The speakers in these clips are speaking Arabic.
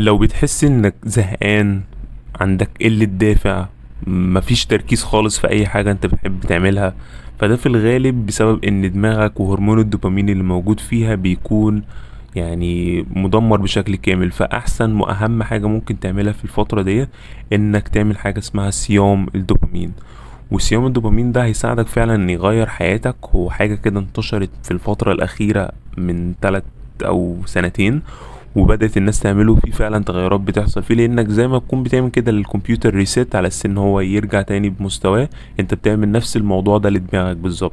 لو بتحس انك زهقان، عندك قلة دافع، مفيش تركيز خالص في اي حاجة انت بتحب تعملها، فده في الغالب بسبب ان دماغك وهرمون الدوبامين اللي موجود فيها بيكون يعني مدمر بشكل كامل. فاحسن واهم حاجة ممكن تعملها في الفترة دي انك تعمل حاجة اسمها صيام الدوبامين. وصيام الدوبامين ده هيساعدك فعلا ان يغير حياتك. هو حاجة كده انتشرت في الفترة الاخيرة من 3 او سنتين، وبدأت الناس تعمله فيه فعلا تغيرات بتحصل فيه، لانك زي ما تكون بتعمل كده للكمبيوتر ريسيت على اساس ان هو يرجع تاني بمستواه. انت بتعمل نفس الموضوع ده لدماغك بالظبط.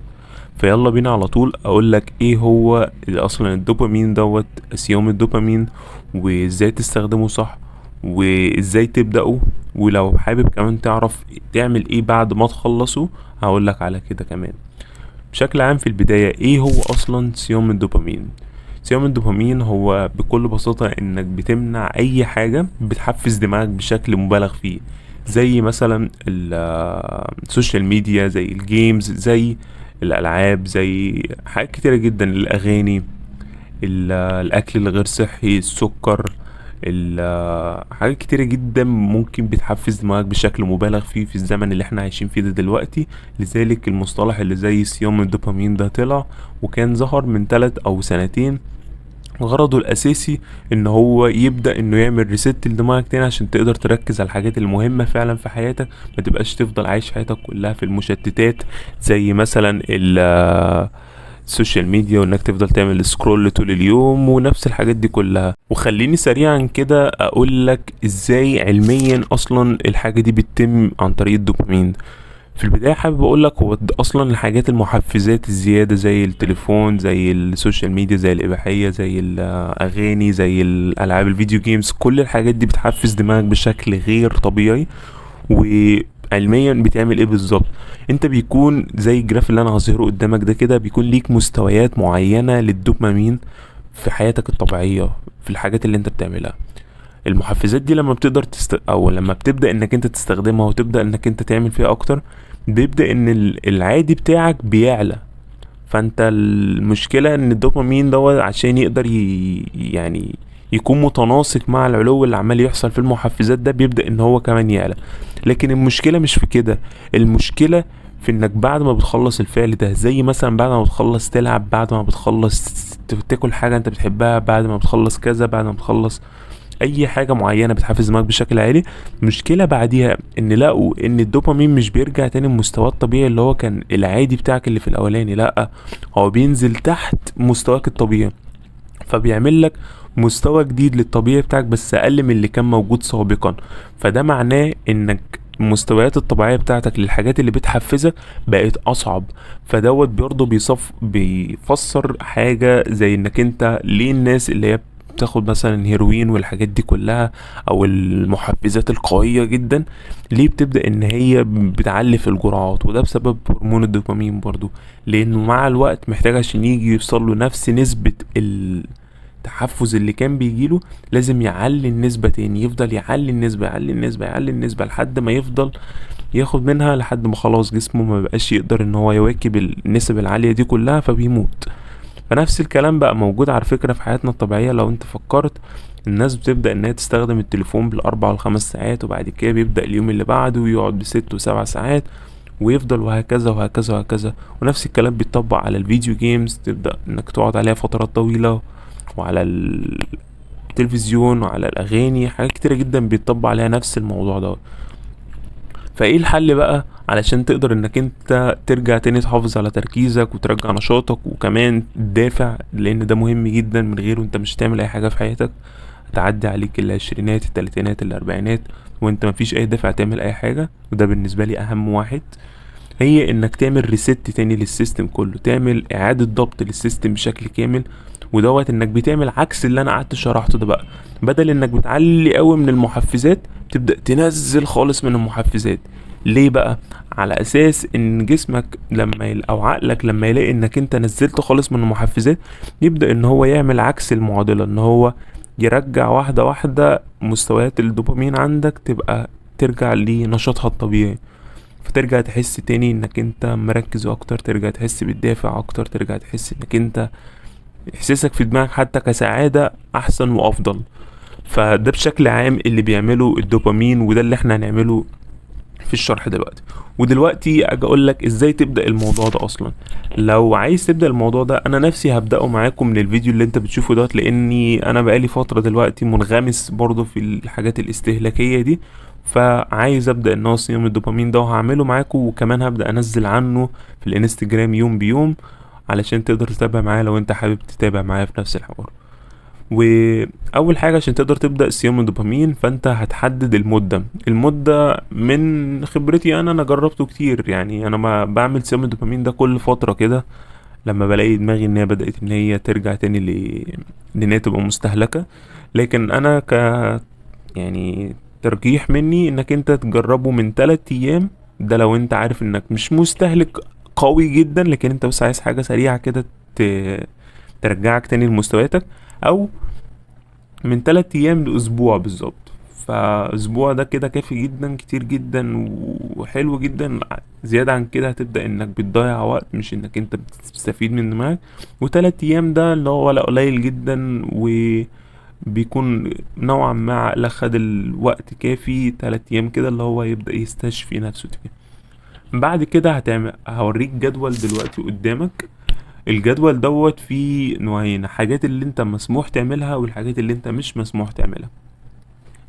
فيلا بينا على طول اقول لك ايه هو اصلا الدوبامين دوت، صيام الدوبامين، وازاي تستخدمه صح، وازاي تبدأه، ولو حابب كمان تعرف تعمل ايه بعد ما تخلصه هقول لك على كده كمان. بشكل عام في البداية ايه هو اصلا صيام الدوبامين؟ صيام الدوبامين هو بكل بساطة انك بتمنع اي حاجة بتحفز دماغك بشكل مبالغ فيه، زي مثلا السوشيال ميديا، زي الجيمز، زي الالعاب، زي حاجات كتيرة جدا، الاغاني، الاكل الغير صحي، السكر، حاجات كتيرة جدا ممكن بتحفز دماغك بشكل مبالغ فيه في الزمن اللي احنا عايشين فيه ده دلوقتي. لذلك المصطلح اللي زي صيام الدوبامين ده طلع، وكان ظهر من 3 او سنتين. غرضه الاساسي ان هو يبدأ انه يعمل ريست لدماغك تاني عشان تقدر تركز على الحاجات المهمة فعلا في حياتك، ما تبقاش تفضل عايش حياتك كلها في المشتتات، زي مثلا السوشيال ميديا، وانك تفضل تعمل سكرول طول اليوم ونفس الحاجات دي كلها. وخليني سريعا كده اقول لك ازاي علميا اصلا الحاجة دي بتتم عن طريق الدوبامين. في البداية حابب اقول لك هو اصلا الحاجات المحفزات الزيادة زي التليفون، زي السوشيال ميديا، زي الاباحية، زي الاغاني، زي الالعاب الفيديو جيمز، كل الحاجات دي بتحفز دماغك بشكل غير طبيعي. وعلميا بتعمل ايه بالظبط؟ انت بيكون زي الجراف اللي انا هظهره قدامك ده كده، بيكون ليك مستويات معينة للدوبامين في حياتك الطبيعية، في الحاجات اللي انت بتعملها. المحفزات دي لما بتقدر او لما بتبدأ انك انت تستخدمها وتبدأ انك انت تعمل فيها اكتر، بيبدأ ان العادي بتاعك بيعلى. فانت المشكلة ان الدوبامين دوت عشان يقدر يعني يكون متناسق مع العلو اللي عمال يحصل في المحفزات ده، بيبدأ ان هو كمان يعلى. لكن المشكلة مش في كده، المشكلة في انك بعد ما بتخلص الفعل ده، زي مثلا بعد ما بتخلص تلعب، بعد ما بتخلص تاكل حاجة انت بتحبها، بعد ما بتخلص كذا، بعد ما بتخلص اي حاجه معينه بتحفز دماغك بشكل عالي، المشكله بعديها ان لقوا ان الدوبامين مش بيرجع تاني لمستواه الطبيعي اللي هو كان العادي بتاعك اللي في الاولاني، لا، هو بينزل تحت مستواك الطبيعي، فبيعمل لك مستوى جديد للطبيعي بتاعك بس اقل من اللي كان موجود سابقا. فده معناه انك المستويات الطبيعية بتاعتك للحاجات اللي بتحفزك بقت اصعب. فدوت برضه بيفسر حاجة زي انك انت ليه الناس اللي هي بتاخد مثلا هيروين والحاجات دي كلها، او المحفزات القوية جدا، ليه بتبدأ ان هي بتعلي في الجرعات؟ وده بسبب هرمون الدوبامين برضو، لانه مع الوقت محتاج عشان يجي يوصل له نفس نسبة التحفز اللي كان بيجيله، لازم يعلي النسبة تاني، يفضل يعلي النسبة، يعلي النسبة، يعلي النسبة لحد ما يفضل ياخد منها، لحد ما خلاص جسمه ما بقاش يقدر ان هو يواكب النسب العالية دي كلها فبيموت. فنفس الكلام بقى موجود على فكرة في حياتنا الطبيعية. لو انت فكرت، الناس بتبدأ انها تستخدم التليفون بال4 و5 ساعات، وبعد كده بيبدأ اليوم اللي بعده ويقعد ب6 و7 ساعات، ويفضل وهكذا وهكذا وهكذا. ونفس الكلام بيتطبق على الفيديو جيمز، تبدأ انك تقعد عليها فترات طويلة، وعلى التلفزيون، وعلى الأغاني، حاجات كتيرة جدا بيتطبق عليها نفس الموضوع ده. فايه الحل بقى علشان تقدر انك انت ترجع تاني تحافظ على تركيزك وترجع نشاطك وكمان تدافع؟ لان ده مهم جدا، من غيره انت مش هتعمل اي حاجة في حياتك، هتعدي عليك العشرينات، التلاتينات، الاربعينات، وانت مفيش اي دافع تعمل اي حاجة. وده بالنسبة لي اهم واحد، هي انك تعمل ريست تاني للسيستم كله، تعمل اعادة ضبط للسيستم بشكل كامل. ودوت انك بتعمل عكس اللي انا قعدت شرحته ده بقى، بدل انك بتعلي قوي من المحفزات، تبدأ تنزل خالص من المحفزات. ليه بقى؟ على اساس ان جسمك لما او عقلك لما يلاقي انك انت نزلت خالص من المحفزات، يبدأ ان هو يعمل عكس المعادلة، ان هو يرجع واحدة واحدة مستويات الدوبامين عندك تبقى ترجع لنشاطها الطبيعي. فترجع تحس تاني انك انت مركز اكتر، ترجع تحس بالدافع اكتر، ترجع تحس انك انت احساسك في دماغك حتى كسعادة احسن وافضل. فده بشكل عام اللي بيعمله الدوبامين، وده اللي احنا هنعمله في الشرح دلوقتي. ودلوقتي اجي اقول لك ازاي تبدا الموضوع ده اصلا. لو عايز تبدا الموضوع ده، انا نفسي هبداه معاكم من الفيديو اللي انت بتشوفه دوت، لاني انا بقالي فتره دلوقتي منغمس برضو في الحاجات الاستهلاكيه دي، فعايز ابدا ان هو صيام الدوبامين ده، وهعمله معاكم، وكمان هبدا انزل عنه في الانستجرام يوم بيوم، علشان تقدر تتابع معايا لو انت حابب تتابع معايا في نفس الحوار. واول حاجه عشان تقدر تبدا صيام الدوبامين، فانت هتحدد المده من خبرتي انا جربته كتير. يعني انا ما بعمل صيام الدوبامين ده كل فتره كده، لما بلاقي دماغي ان هي بدات ان هي ترجع تاني لان هي تبقى مستهلكه. لكن انا يعني ترجيح مني انك انت تجربه من 3 ايام. ده لو انت عارف انك مش مستهلك قوي جدا، لكن انت بس عايز حاجه سريعه كده ترجعك تاني لمستوياتك، او من 3 ايام لاسبوع بالظبط. فاسبوع ده كده كافي جدا، كتير جدا وحلو جدا. زيادة عن كده هتبدأ انك بتضيع وقت، مش انك انت بتستفيد من دماغك. و3 ايام ده اللي هو ولا قليل جدا، وبيكون نوعا ما عقلك خد الوقت كافي. 3 ايام كده اللي هو يبدأ يستشفي نفسه تاني. بعد كده هوريك جدول دلوقتي قدامك. الجدول دوت فيه نوعين: حاجات اللي انت مسموح تعملها، والحاجات اللي انت مش مسموح تعملها.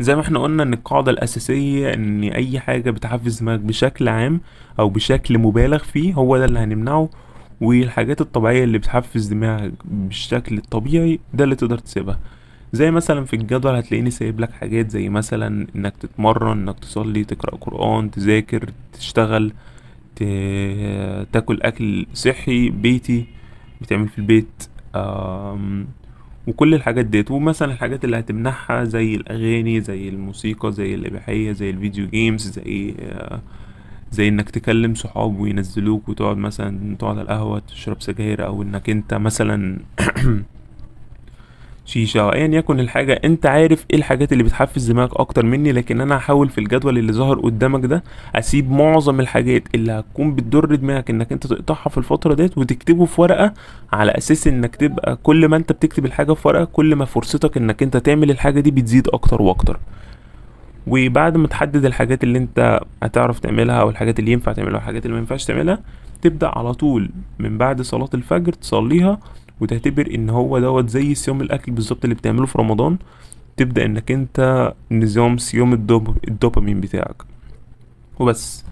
زي ما احنا قلنا ان القاعدة الاساسية ان اي حاجة بتحفز دماغك بشكل عام او بشكل مبالغ فيه، هو ده اللي هنمنعه. والحاجات الطبيعية اللي بتحفز دماغك بالشكل الطبيعي، ده اللي تقدر تسيبها. زي مثلا في الجدول هتلاقيني سايب لك حاجات زي مثلا انك تتمرن، انك تصلي، تقرأ قرآن، تذاكر، تشتغل، تاكل اكل صحي بيتي بتعمل في البيت. وكل الحاجات ديت. ومثلا الحاجات اللي هتمنعها زي الاغاني، زي الموسيقى، زي الاباحية، زي الفيديو جيمز، زي انك تكلم صحاب وينزلوك وتقعد مثلا تقعد على القهوة تشرب سجاير، او انك انت مثلا شيشة، او ايا يكن الحاجة. انت عارف ايه الحاجات اللي بتحفز دماغك اكتر مني، لكن انا هحاول في الجدول اللي ظهر قدامك ده اسيب معظم الحاجات اللي هتكون بتضر دماغك انك انت تقطعها في الفترة ديت، وتكتبه في ورقة، على اساس انك تبقى كل ما انت بتكتب الحاجة في ورقة، كل ما فرصتك انك انت تعمل الحاجة دي بتزيد اكتر واكتر. وبعد ما تحدد الحاجات اللي انت هتعرف تعملها، او الحاجات اللي ينفع تعملها والحاجات اللي ما ينفعش تعملها، تبدأ على طول من بعد صلاة الفجر تصليها، وتعتبر ان هو دوت زي صيام الاكل بالظبط اللي بتعمله في رمضان. تبدأ انك انت نظام صيام الدوبامين بتاعك وبس.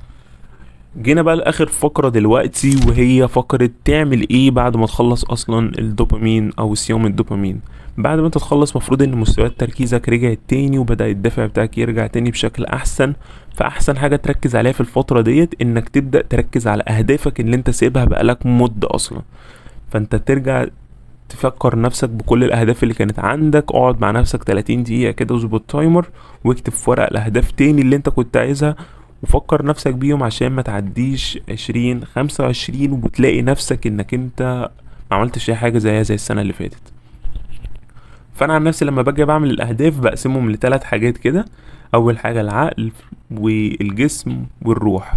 جينا بقى لاخر فقرة دلوقتي، وهي فقرة تعمل ايه بعد ما تخلص اصلا الدوبامين او صيام الدوبامين. بعد ما انت تخلص، مفروض ان مستويات تركيزك رجعت تاني، وبدأ الدافع بتاعك يرجع تاني بشكل احسن. فاحسن حاجة تركز عليها في الفترة ديت انك تبدأ تركز على اهدافك اللي انت سيبها بقالك مدة اصلا. فانت ترجع تفكر نفسك بكل الاهداف اللي كانت عندك. اقعد مع نفسك 30 دقيقة كده، اظبط تايمر، واكتب في ورق الاهداف تاني اللي انت كنت عايزها، وفكر نفسك بيهم عشان ما تعديش 2025 وبتلاقي نفسك انك انت ما عملتش اي حاجة زيها زي السنة اللي فاتت. فانا عن نفسي لما باجي بعمل الاهداف بقسمهم ل3 حاجات كده. اول حاجة العقل والجسم والروح.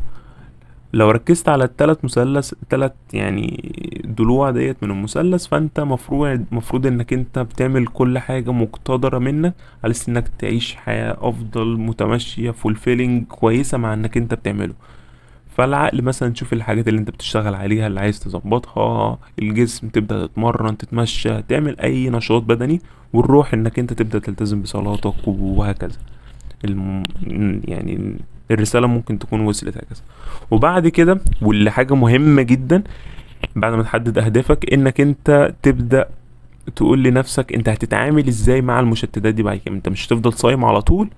لو ركزت على التلات يعني ضلوع ديت من المثلث، فانت مفروض انك انت بتعمل كل حاجة مقتدرة منك على اساس انك تعيش حياة افضل متمشية فولفيلينج كويسة مع انك انت بتعمله. فالعقل مثلا تشوف الحاجات اللي انت بتشتغل عليها اللي عايز تظبطها. الجسم تبدأ تتمرن، تتمشى، تعمل اي نشاط بدني. والروح انك انت تبدأ تلتزم بصلاتك وهكذا. الم... يعني الرسالة ممكن تكون وصلت هكذا. وبعد كده، واللي حاجة مهمة جدا، بعد ما تحدد اهدافك، انك انت تبدأ تقول لنفسك انت هتتعامل ازاي مع المشتتات دي بعد كده. انت مش هتفضل صايم على طول،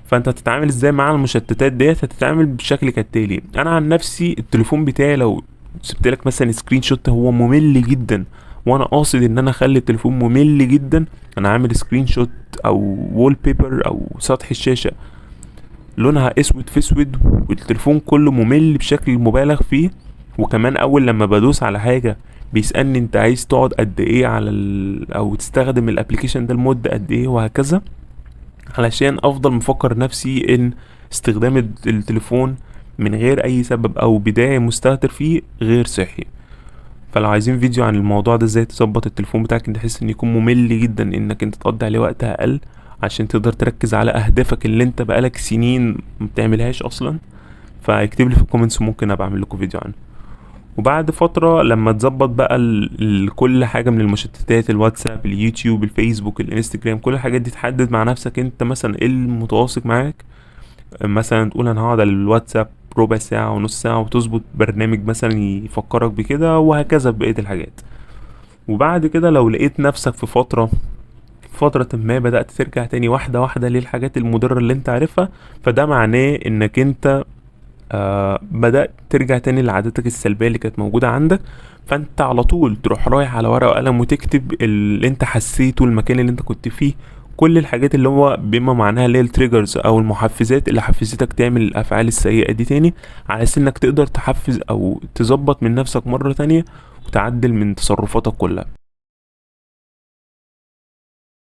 فانت هتتعامل ازاي مع المشتتات ديت. هتتعامل بشكل كالتالي: انا عن نفسي التليفون بتاعي لو سبت لك مثلا سكرين شوت هو ممل جدا، وانا قاصد ان انا اخلي التليفون ممل جدا، انا عامل سكرين شوت او وول بيبر او سطح الشاشة لونها اسود في اسود، والتليفون كله ممل بشكل مبالغ فيه. وكمان اول لما بدوس على حاجة بيسألني انت عايز تقعد قد ايه على او تستخدم الابليكيشن ده لمدة قد ايه وهكذا، علشان افضل مفكر نفسي ان استخدام التليفون من غير اي سبب او بداية مستهتر فيه غير صحي. فلو عايزين فيديو عن الموضوع ده ازاي تظبط التليفون بتاعك انت تحس ان يكون ممل جدا انك انت تقضي عليه وقت اقل، عشان تقدر تركز على اهدافك اللي انت بقالك سنين ما بتعملهاش اصلا. فاكتب لي في الكومنتس، ممكن ابقى اعمل لكم فيديو عنه. وبعد فترة لما تظبط بقى كل حاجة من المشتتات، الواتساب، اليوتيوب، الفيسبوك، الانستجرام، كل الحاجات دي تحدد مع نفسك انت مثلا ايه المتواصق معاك. مثلا تقول انا هقعد على الواتساب ربع ساعة ونص ساعة، وتظبط برنامج مثلا يفكرك بكده، وهكذا بقية الحاجات. وبعد كده لو لقيت نفسك في فترة ما بدأت ترجع تاني واحدة واحدة للحاجات المضرة اللي انت عارفها، فده معناه انك انت بدأت ترجع تاني لعاداتك السلبية اللي كانت موجودة عندك. فانت على طول تروح رايح على ورقة وقلم وتكتب اللي انت حسيته، المكان اللي انت كنت فيه، كل الحاجات اللي هو بما معناها اللي هي التريجرز او المحفزات اللي حفزتك تعمل الافعال السيئة دي تاني، على اساس انك تقدر تحفز او تظبط من نفسك مرة تانية وتعدل من تصرفاتك كلها.